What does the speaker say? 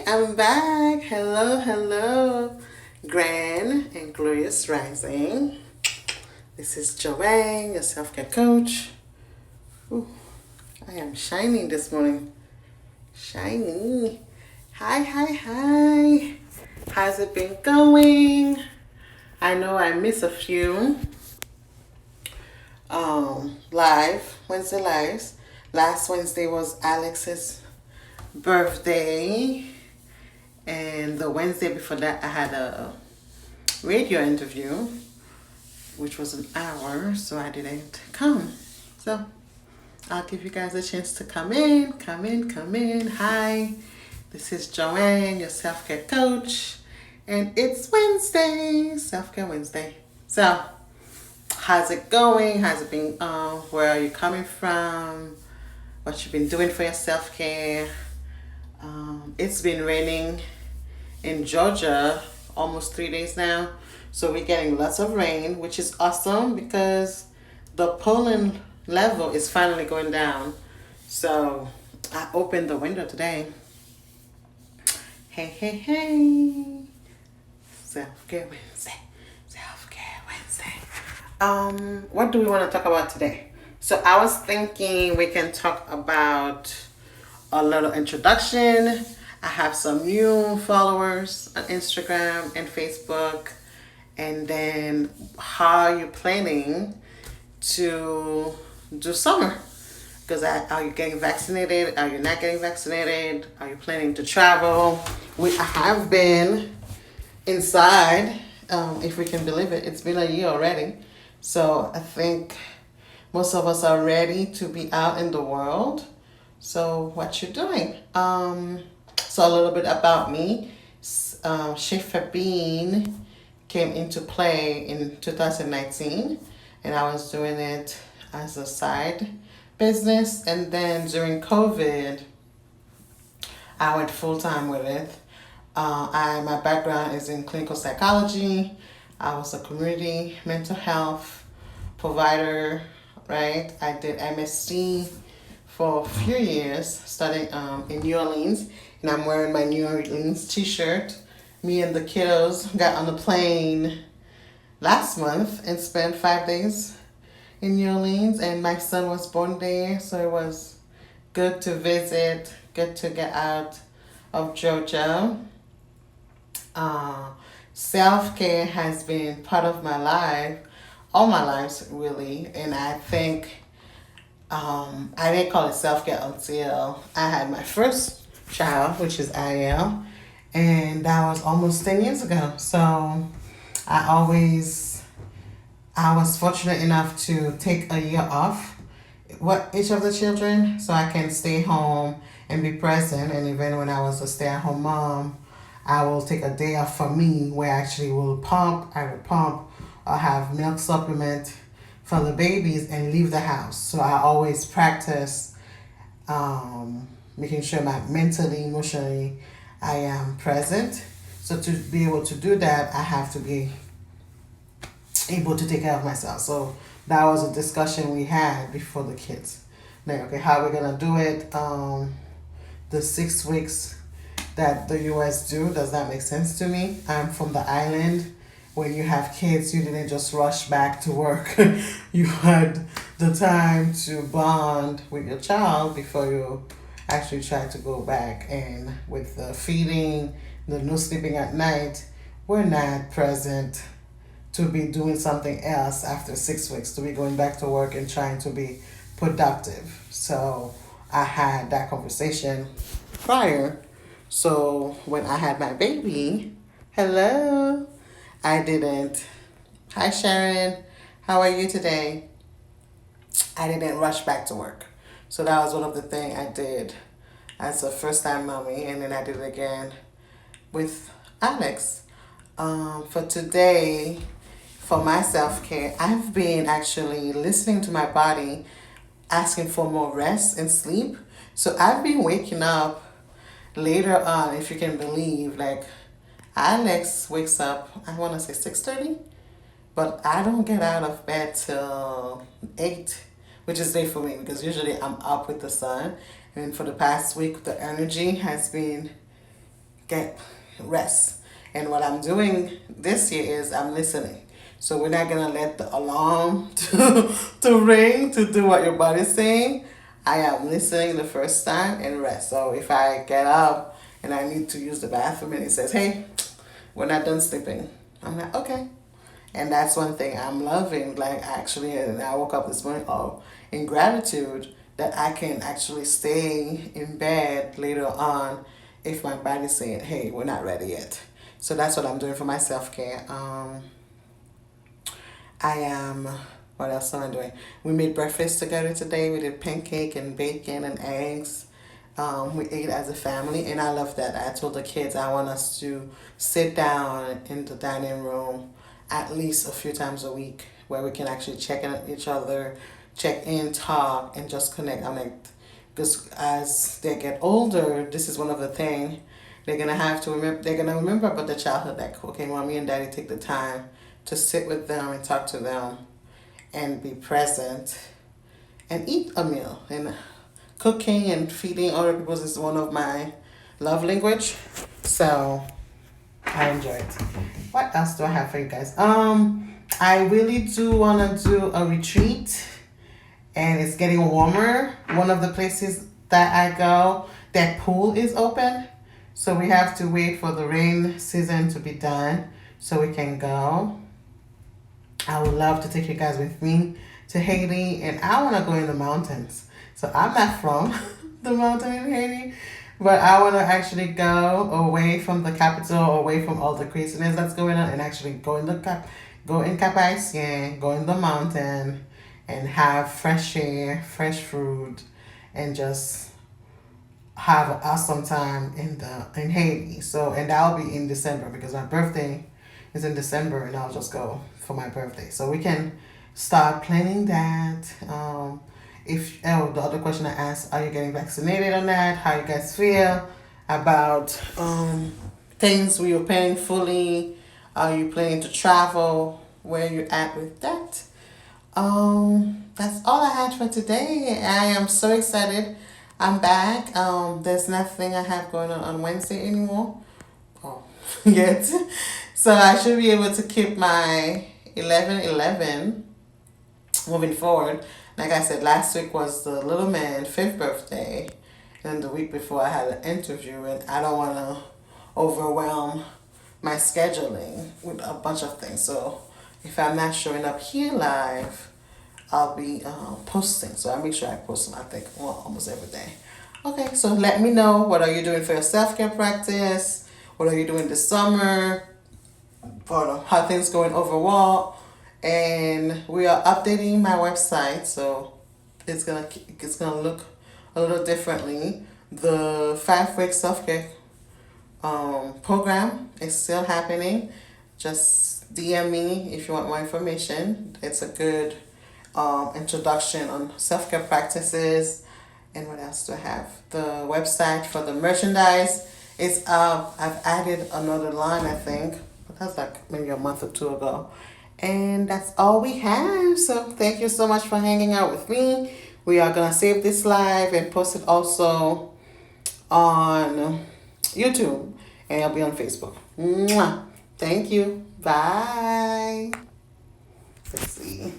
I'm back. Hello, hello. Grand and glorious rising. This is Joanne, your self-care coach. Ooh, I am shining this morning. Shiny. Hi, hi, hi. How's it been going? I know I missed a few Wednesday lives. Last Wednesday was Alex's birthday. And the Wednesday before that, I had a radio interview, which was an hour, so I didn't come. So I'll give you guys a chance to come in, come in, come in. Hi, this is Joanne, your self-care coach, and it's Wednesday, Self-Care Wednesday. So, how's it going? How's it been? Where are you coming from? What you've been doing for your self-care? It's been raining in Georgia almost 3 days now. So we're getting lots of rain, which is awesome because the pollen level is finally going down. So I opened the window today. Hey, hey, hey. Self-Care Wednesday. Self-Care Wednesday. What do we want to talk about today? So I was thinking we can talk about a little introduction. I have some new followers on Instagram and Facebook. And then how are you planning to do summer? Because are you getting vaccinated? Are you not getting vaccinated? Are you planning to travel? I have been inside, if we can believe it. It's been a year already. So I think most of us are ready to be out in the world. So what you doing? So a little bit about me. Schaefer Bean came into play in 2019, and I was doing it as a side business. And then during COVID, I went full time with it. My background is in clinical psychology. I was a community mental health provider, right? I did MSc for a few years, studying in New Orleans, and I'm wearing my New Orleans t-shirt. Me and the kiddos got on the plane last month and spent 5 days in New Orleans, and my son was born there, so it was good to visit, good to get out of Georgia. Self-care has been part of my life, all my lives really, and I think I didn't call it self-care until I had my first child, which is Ariel, and that was almost 10 years ago. So I was fortunate enough to take a year off with each of the children so I can stay home and be present. And even when I was a stay-at-home mom, I will take a day off for me where I actually will pump or have milk supplement for the babies and leave the house. So I always practice making sure mentally, emotionally, I am present. So to be able to do that, I have to be able to take care of myself. So that was a discussion we had before the kids. Like, okay, how are we gonna do it? The 6 weeks that the US do, does that make sense to me? I'm from the island. When you have kids, you didn't just rush back to work. You had the time to bond with your child before you actually try to go back. And with the feeding, the no sleeping at night, we're not present to be doing something else after 6 weeks, to be going back to work and trying to be productive. So I had that conversation prior. So when I had my baby, hello, I didn't. Hi Sharon, how are you today? I didn't rush back to work. So that was one of the things I did as a first time mommy, and then I did it again with Alex. For today, for my self care, I've been actually listening to my body asking for more rest and sleep. So I've been waking up later on, if you can believe, like Alex wakes up, I want to say 6:30, but I don't get out of bed till 8, which is late for me because usually I'm up with the sun. And for the past week, the energy has been get rest. And what I'm doing this year is I'm listening. So we're not gonna let the alarm to ring to do what your body's saying. I am listening the first time and rest. So if I get up and I need to use the bathroom and it says, "Hey, we're not done sleeping," I'm like, okay. And that's one thing I'm loving. Like actually, and I woke up this morning, in gratitude that I can actually stay in bed later on if my body's saying, "Hey, we're not ready yet." So that's what I'm doing for my self care. I am. What else am I doing? We made breakfast together today. We did pancake and bacon and eggs. We ate as a family, and I love that. I told the kids I want us to sit down in the dining room at least a few times a week, where we can actually check in on each other, check in, talk, and just connect. I'm like, because as they get older, this is one of the things they're gonna have to remember. They're gonna remember about the childhood. Like, okay, mommy and daddy take the time to sit with them and talk to them and be present and eat a meal. And cooking and feeding other people is one of my love language. So I enjoy it. What else do I have for you guys? I really do wanna do a retreat, and it's getting warmer. One of the places that I go, that pool is open. So we have to wait for the rain season to be done so we can go. I would love to take you guys with me to Haiti, and I want to go in the mountains. So I'm not from the mountain in Haiti, but I want to actually go away from the capital, away from all the craziness that's going on, and actually go in Cap Haitien, go in the mountain, and have fresh air, fresh food, and just have an awesome time in Haiti. So, and that'll be in December because my birthday is in December, and I'll just go for my birthday. So we can start planning that. The other question I asked, are you getting vaccinated or not? How you guys feel about things we are paying fully? Are you planning to travel? Where you at with that? That's all I had for today. I am so excited. I'm back. There's nothing I have going on Wednesday anymore. Oh, yet. So I should be able to keep my 11/11 moving forward. Like I said, last week was the little man's 5th birthday. And the week before I had an interview, and I don't want to overwhelm my scheduling with a bunch of things. So if I'm not showing up here live, I'll be posting. So I make sure I post, I think, almost every day. Okay, so let me know, what are you doing for your self-care practice? What are you doing this summer? For how things going overall. And we are updating my website, so it's gonna look a little differently. The 5-week self-care program is still happening. Just DM me if you want more information. It's a good introduction on self-care practices. And what else do I have? The website for the merchandise is up. I've added another line, I think, but that's like maybe a month or two ago. And that's all we have. So thank you so much for hanging out with me. We are gonna save this live and post it also on YouTube, and it'll be on Facebook. Mwah. Thank you. Bye. Let's see.